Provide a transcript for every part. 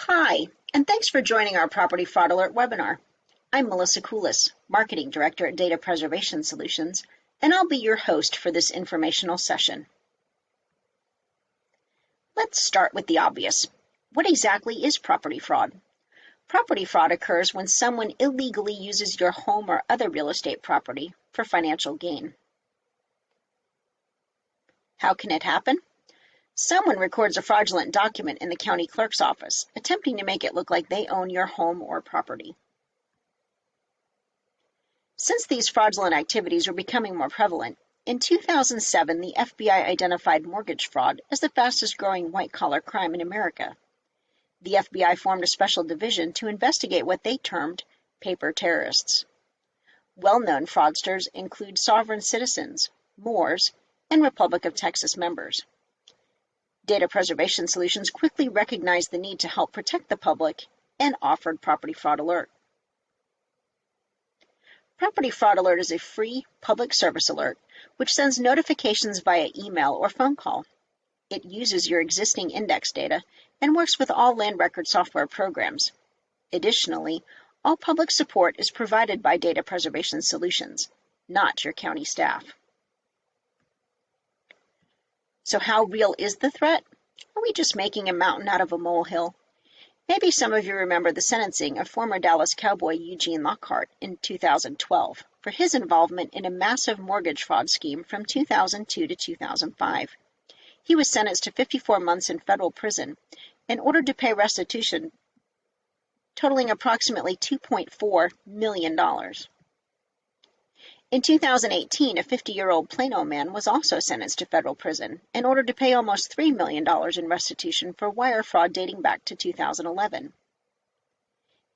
Hi, and thanks for joining our Property Fraud Alert webinar. I'm Melissa Koulis, Marketing Director at Data Preservation Solutions, and I'll be your host for this informational session. Let's start with the obvious. What exactly is property fraud? Property fraud occurs when someone illegally uses your home or other real estate property for financial gain. How can it happen? Someone records a fraudulent document in the county clerk's office, attempting to make it look like they own your home or property. Since these fraudulent activities were becoming more prevalent, in 2007 the FBI identified mortgage fraud as the fastest growing white-collar crime in America. The FBI formed a special division to investigate what they termed paper terrorists. Well-known fraudsters include Sovereign Citizens, Moors, and Republic of Texas members. Data Preservation Solutions quickly recognized the need to help protect the public and offered Property Fraud Alert. Property Fraud Alert is a free public service alert which sends notifications via email or phone call. It uses your existing index data and works with all land record software programs. Additionally, all public support is provided by Data Preservation Solutions, not your county staff. So how real is the threat? Are we just making a mountain out of a molehill? Maybe some of you remember the sentencing of former Dallas Cowboy Eugene Lockhart in 2012 for his involvement in a massive mortgage fraud scheme from 2002 to 2005. He was sentenced to 54 months in federal prison and ordered to pay restitution totaling approximately $2.4 million. In 2018, a 50-year-old Plano man was also sentenced to federal prison and ordered to pay almost $3 million in restitution for wire fraud dating back to 2011.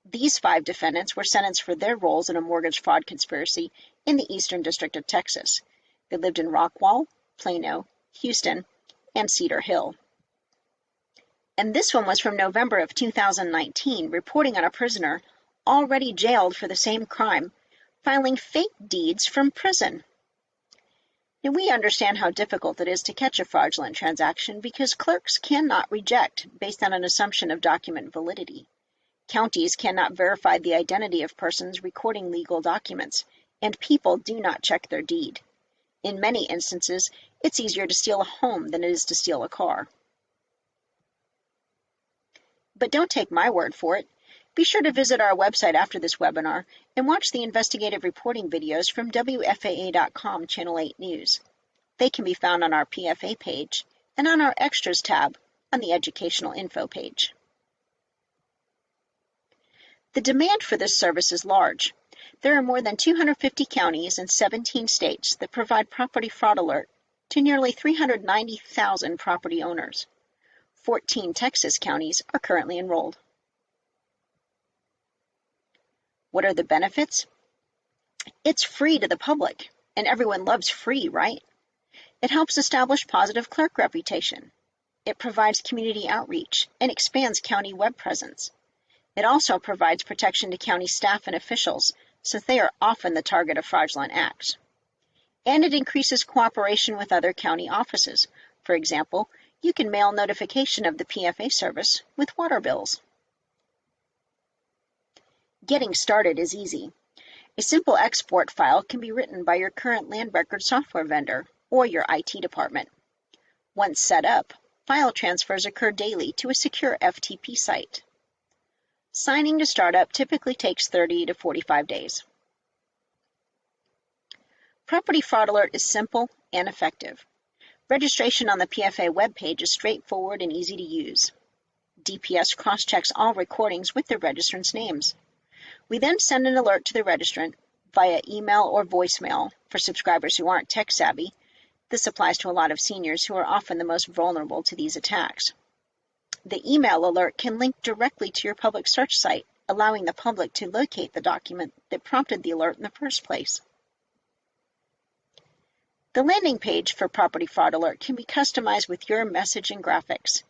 These 5 defendants were sentenced for their roles in a mortgage fraud conspiracy in the Eastern District of Texas. They lived in Rockwall, Plano, Houston, and Cedar Hill. And this one was from November of 2019, reporting on a prisoner already jailed for the same crime, filing fake deeds from prison. Now, we understand how difficult it is to catch a fraudulent transaction because clerks cannot reject based on an assumption of document validity. Counties cannot verify the identity of persons recording legal documents, and people do not check their deed. In many instances, it's easier to steal a home than it is to steal a car. But don't take my word for it. Be sure to visit our website after this webinar and watch the investigative reporting videos from WFAA.com Channel 8 News. They can be found on our PFA page and on our Extras tab on the Educational Info page. The demand for this service is large. There are more than 250 counties in 17 states that provide Property Fraud Alert to nearly 390,000 property owners. 14 Texas counties are currently enrolled. What are the benefits? It's free to the public, and everyone loves free, right? It helps establish positive clerk reputation. It provides community outreach and expands county web presence. It also provides protection to county staff and officials, since they are often the target of fraudulent acts. And it increases cooperation with other county offices. For example, you can mail notification of the PFA service with water bills. Getting started is easy. A simple export file can be written by your current land record software vendor or your IT department. Once set up, file transfers occur daily to a secure FTP site. Signing to startup typically takes 30 to 45 days. Property Fraud Alert is simple and effective. Registration on the PFA webpage is straightforward and easy to use. DPS cross-checks all recordings with the registrant's names. We then send an alert to the registrant via email or voicemail for subscribers who aren't tech-savvy. This applies to a lot of seniors who are often the most vulnerable to these attacks. The email alert can link directly to your public search site, allowing the public to locate the document that prompted the alert in the first place. The landing page for Property Fraud Alert can be customized with your message and graphics.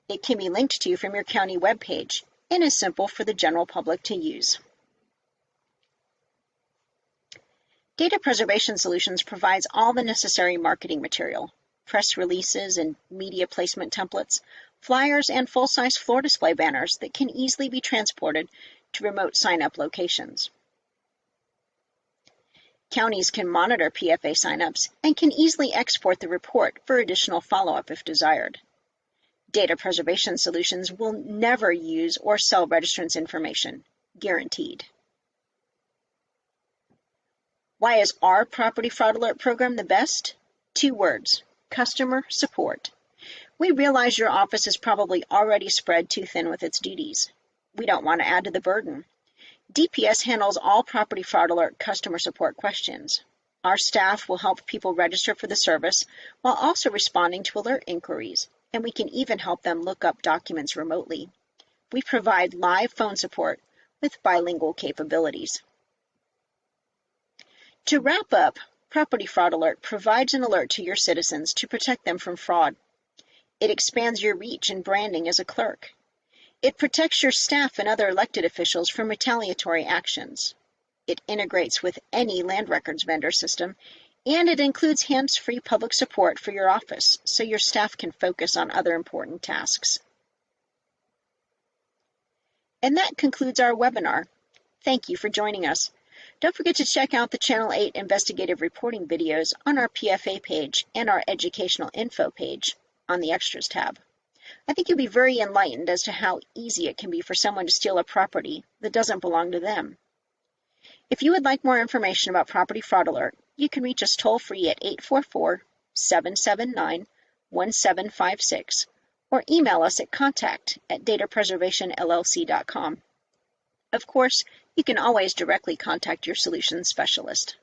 It can be linked to from your county webpage and is simple for the general public to use. Data Preservation Solutions provides all the necessary marketing material, press releases and media placement templates, flyers, and full-size floor display banners that can easily be transported to remote sign-up locations. Counties can monitor PFA sign-ups and can easily export the report for additional follow-up if desired. Data preservation solutions will never use or sell registrants' information, guaranteed. Why is our Property Fraud Alert program the best? 2 words: customer support. We realize your office is probably already spread too thin with its duties. We don't want to add to the burden. DPS handles all Property Fraud Alert customer support questions. Our staff will help people register for the service while also responding to alert inquiries, and we can even help them look up documents remotely. We provide live phone support with bilingual capabilities. To wrap up, Property Fraud Alert provides an alert to your citizens to protect them from fraud. It expands your reach and branding as a clerk. It protects your staff and other elected officials from retaliatory actions. It integrates with any land records vendor system, and it includes hands-free public support for your office so your staff can focus on other important tasks. And that concludes our webinar. Thank you for joining us. Don't forget to check out the Channel 8 investigative reporting videos on our PFA page and our educational info page on the Extras tab. I think you'll be very enlightened as to how easy it can be for someone to steal a property that doesn't belong to them. If you would like more information about Property Fraud Alert, you can reach us toll-free at 844-779-1756 or email us at contact@datapreservationllc.com. Of course, you can always directly contact your solutions specialist.